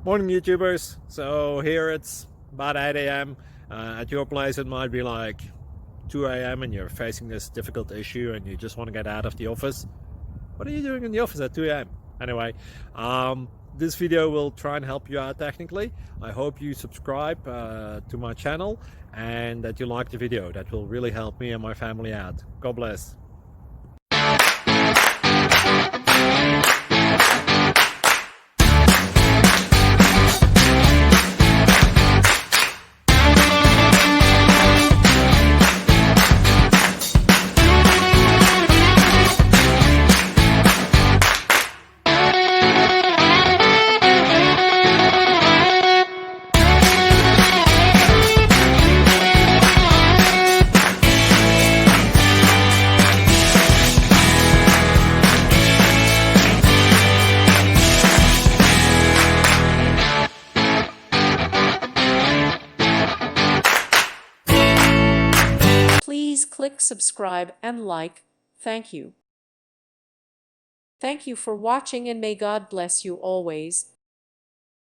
Morning YouTubers. So here it's about 8 a.m. At your place it might be like 2 a.m. and you're facing this difficult issue and you just want to get out of the office. What are you doing in the office at 2 a.m.? Anyway, this video will try and help you out technically. I hope you subscribe to my channel and that you like the video. That will really help me and my family out. God bless. Please click subscribe and like. Thank you. Thank you for watching and may God bless you always.